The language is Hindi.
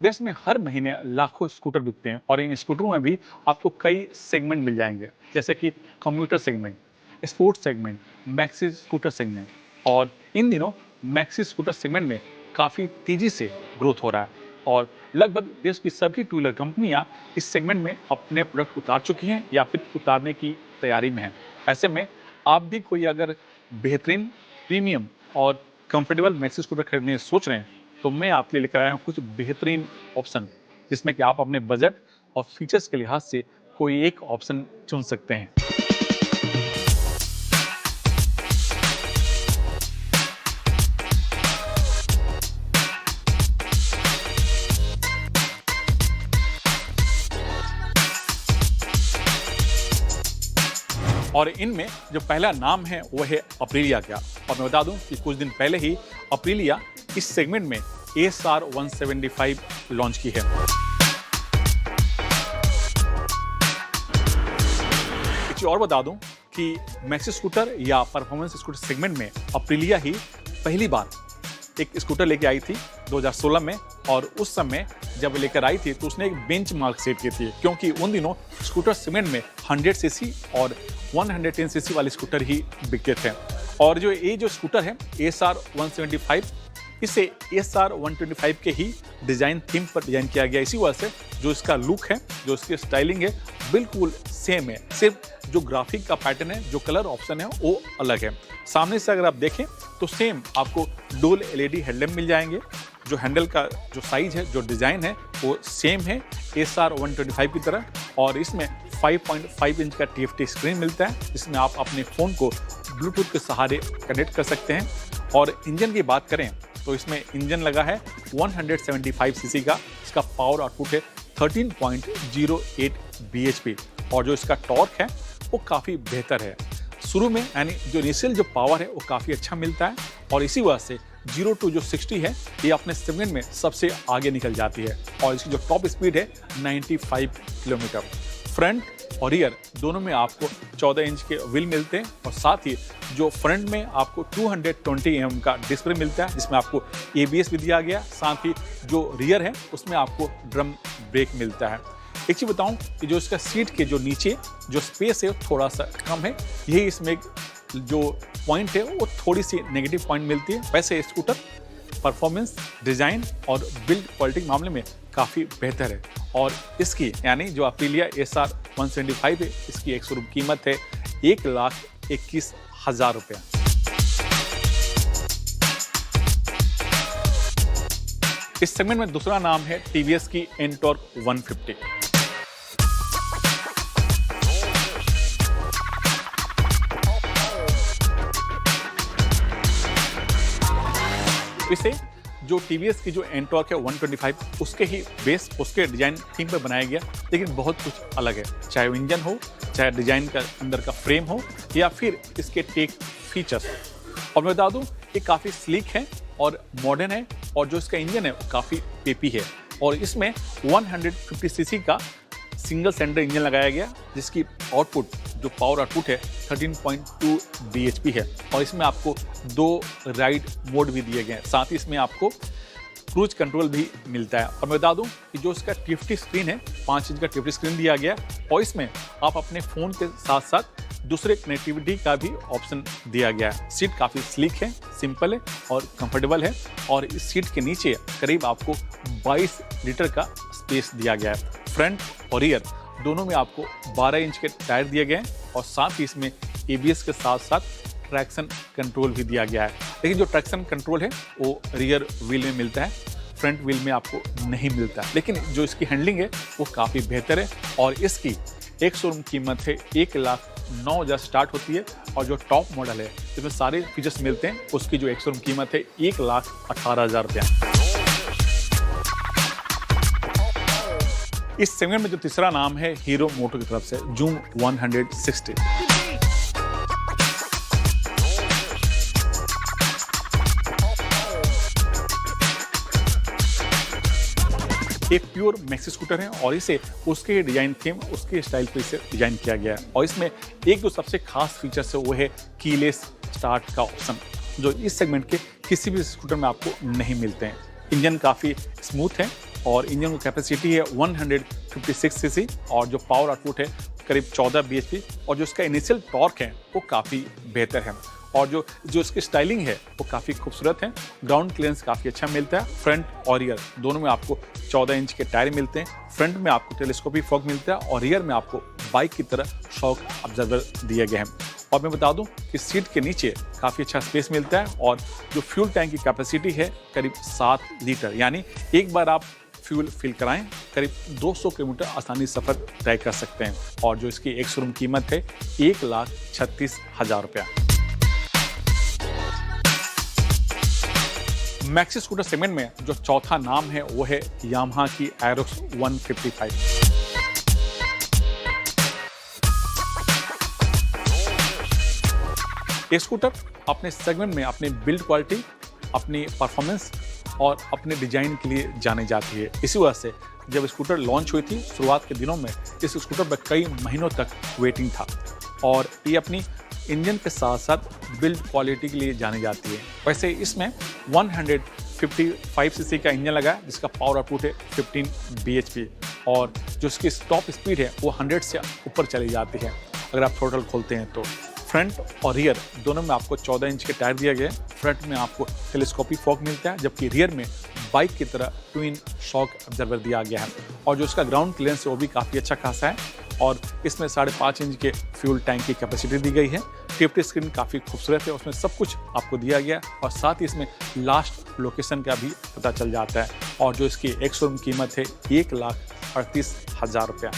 देश में हर महीने लाखों स्कूटर बिकते हैं और इन स्कूटरों में भी आपको कई सेगमेंट मिल जाएंगे, जैसे कि commuter segment, sports segment, maxi scooter segment. और इन दिनों मैक्सी स्कूटर सेगमेंट में काफ़ी तेज़ी से ग्रोथ हो रहा है और लगभग देश की सभी टू व्हीलर कंपनियां इस सेगमेंट में अपने प्रोडक्ट उतार चुकी हैं या फिर उतारने की तैयारी में हैं। ऐसे में आप भी कोई अगर बेहतरीन, प्रीमियम और कंफर्टेबल मैक्सी स्कूटर खरीदने की सोच रहे हैं, तो मैं आपके लिए लेकर आया हूँ कुछ बेहतरीन ऑप्शन, जिसमें कि आप अपने बजट और फीचर्स के लिहाज से कोई एक ऑप्शन चुन सकते हैं। और इनमें जो पहला नाम है वो है अप्रिलिया का। और मैं बता दूं कि कुछ दिन पहले ही अप्रिलिया इस सेगमेंट में ASR 175 लॉन्च की है। एक चीज और बता दूं कि मैक्सी स्कूटर या परफॉर्मेंस स्कूटर सेगमेंट में अप्रिलिया ही पहली बार एक स्कूटर लेके आई थी 2016 में। और उस समय जब लेकर आई थी तो उसने एक बेंचमार्क सेट की थी, क्योंकि उन दिनों स्कूटर सेगमेंट में 100 सीसी और 110 सीसी वाले स्कूटर ही बिकते थे। और जो स्कूटर है ASR 175, इसे ASR 125 के ही डिजाइन थीम पर डिजाइन किया गया। इसी वजह से जो इसका लुक है, जो इसकी स्टाइलिंग है, बिल्कुल सेम है। सिर्फ जो ग्राफिक का पैटर्न है, जो कलर ऑप्शन है, वो अलग है। सामने से अगर आप देखें तो सेम आपको डुअल LED हेडलैम्प मिल जाएंगे। जो हैंडल का जो साइज है, जो डिजाइन है, वो सेम है ASR 125 की तरह। और इसमें 5.5 इंच का TFT स्क्रीन मिलता है, जिसमें आप अपने फ़ोन को ब्लूटूथ के सहारे कनेक्ट कर सकते हैं। और इंजन की बात करें तो इसमें इंजन लगा है 175 सीसी का। इसका पावर आउटपुट है 13.08 bhp। और जो इसका टॉर्क है वो काफ़ी बेहतर है। शुरू में यानी जो इनिशियल जो पावर है वो काफ़ी अच्छा मिलता है। और इसी वजह से 0 to 60 है, ये अपने सेगमेंट में सबसे आगे निकल जाती है। और इसकी जो टॉप स्पीड है 95 किलोमीटर। फ्रंट और रियर दोनों में आपको 14 इंच के व्हील मिलते हैं। और साथ ही जो फ्रंट में आपको 220 mm का डिस्प्ले मिलता है, जिसमें आपको ABS भी दिया गया। साथ ही जो रियर है उसमें आपको ड्रम ब्रेक मिलता है। एक चीज़ बताऊं कि जो इसका सीट के जो नीचे जो स्पेस है वो थोड़ा सा कम है। यही इसमें एक जो पॉइंट है वो थोड़ी सी नेगेटिव पॉइंट मिलती है। वैसे स्कूटर परफॉर्मेंस, डिज़ाइन और बिल्ड क्वालिटी के मामले में काफ़ी बेहतर है। और इसकी यानी जो अप्रिलिया ASR 175 है, इसकी एक शोरूम कीमत है 1,21,000 रुपया। इस सेगमेंट में दूसरा नाम है TVS की एनटॉर्क 150। इसे जो TVS की जो एनटॉर्क है 125, उसके ही बेस, उसके डिजाइन थीम पर बनाया गया, लेकिन बहुत कुछ अलग है। चाहे वो इंजन हो, चाहे डिजाइन का अंदर का फ्रेम हो, या फिर इसके टेक फीचर्स। और मैं बता दूं ये काफ़ी स्लीक है और मॉडर्न है। और जो इसका इंजन है वो काफ़ी पेपी है। और इसमें 150 सीसी का सिंगल सिलेंडर इंजन लगाया गया, जिसकी आउटपुट जो पावर आउटपुट है 13.2 bhp है। और इसमें आपको 2 राइड मोड भी दिए गए हैं। साथ ही इसमें आपको क्रूज कंट्रोल भी मिलता है। और मैं बता दूं कि जो इसका TFT स्क्रीन है, 5 इंच का TFT स्क्रीन दिया गया। और इसमें आप अपने फ़ोन के साथ साथ दूसरे कनेक्टिविटी का भी ऑप्शन दिया गया है। सीट काफ़ी स्लीक है, सिंपल है और कंफर्टेबल है। और इस सीट के नीचे करीब आपको 22 लीटर का स्पेस दिया गया है। फ्रंट और रियर दोनों में आपको 12 इंच के टायर दिए गए हैं। और साथ ही इसमें ABS के साथ साथ ट्रैक्शन कंट्रोल भी दिया गया है। लेकिन जो ट्रैक्शन कंट्रोल है वो रियर व्हील में मिलता है, फ्रंट व्हील में आपको नहीं मिलता। लेकिन जो इसकी हैंडलिंग है वो काफ़ी बेहतर है। और इसकी एक शोरूम कीमत है 1,09,000 स्टार्ट होती है। और जो टॉप मॉडल है जिसमें सारे फीचर्स मिलते हैं, उसकी जो एक शोरूम कीमत है 1,18,000 रुपया। इस सेगमेंट में जो तीसरा नाम है हीरो मोटो की तरफ से जूम 160। एक प्योर मैक्सी स्कूटर है और इसे उसके डिजाइन थीम, उसके स्टाइल पे इसे डिजाइन किया गया है। और इसमें एक जो सबसे खास फीचर्स है वो है कीलेस स्टार्ट का ऑप्शन, जो इस सेगमेंट के किसी भी स्कूटर में आपको नहीं मिलते हैं। इंजन काफ़ी स्मूथ है और इंजन की कैपेसिटी है 156 सीसी और जो पावर आउटपुट है करीब 14 bhp और जो इसका इनिशियल टॉर्क है वो काफ़ी बेहतर है और जो इसकी स्टाइलिंग है वो काफ़ी खूबसूरत है। ग्राउंड क्लियरेंस काफ़ी अच्छा मिलता है। फ्रंट और रियर दोनों में आपको 14 इंच के टायर मिलते हैं। फ्रंट में आपको टेलीस्कोपिक फॉग मिलता है और रियर में आपको बाइक की तरह शॉक ऑब्जर्वर दिए गए हैं। और मैं बता दूं कि सीट के नीचे काफ़ी अच्छा स्पेस मिलता है और जो फ्यूल टैंक की कैपेसिटी है करीब 7 लीटर, यानी एक बार आप फ्यूल फिल कराएं करीब 200 किलोमीटर आसानी सफ़र तय कर सकते हैं। और जो इसकी एक शोरूम कीमत है 1,36,000 रुपया। मैक्सी स्कूटर सेगमेंट में जो चौथा नाम है वो है यामाहा की एरोक्स 155। ये स्कूटर अपने सेगमेंट में अपनी बिल्ड क्वालिटी, अपनी परफॉर्मेंस और अपने डिजाइन के लिए जानी जाती है। इसी वजह से जब स्कूटर लॉन्च हुई थी शुरुआत के दिनों में इस स्कूटर पर कई महीनों तक वेटिंग था और ये अपनी इंजन के साथ साथ बिल्ड क्वालिटी के लिए जानी जाती है। वैसे इसमें 155 सीसी का इंजन लगा है जिसका पावर आउटपुट है 15 bhp और जो इसकी टॉप स्पीड है वो 100 से ऊपर चली जाती है अगर आप थ्रोटल खोलते हैं तो। फ्रंट और रियर दोनों में आपको 14 इंच के टायर दिए गए। फ्रंट में आपको टेलीस्कोपिक फॉग मिलता है जबकि रियर में बाइक की तरह ट्विन शॉक ऑब्जर्वर दिया गया है और जो इसका ग्राउंड क्लियरेंस है वो भी काफ़ी अच्छा खासा है और इसमें 5.5 इंच के फ्यूल टैंक की कैपेसिटी दी गई है। सेफ्टी स्क्रीन काफ़ी खूबसूरत है, उसमें सब कुछ आपको दिया गया और साथ ही इसमें लास्ट लोकेशन का भी पता चल जाता है और जो इसकी एक शोरूम कीमत है 1,38,000 रुपया।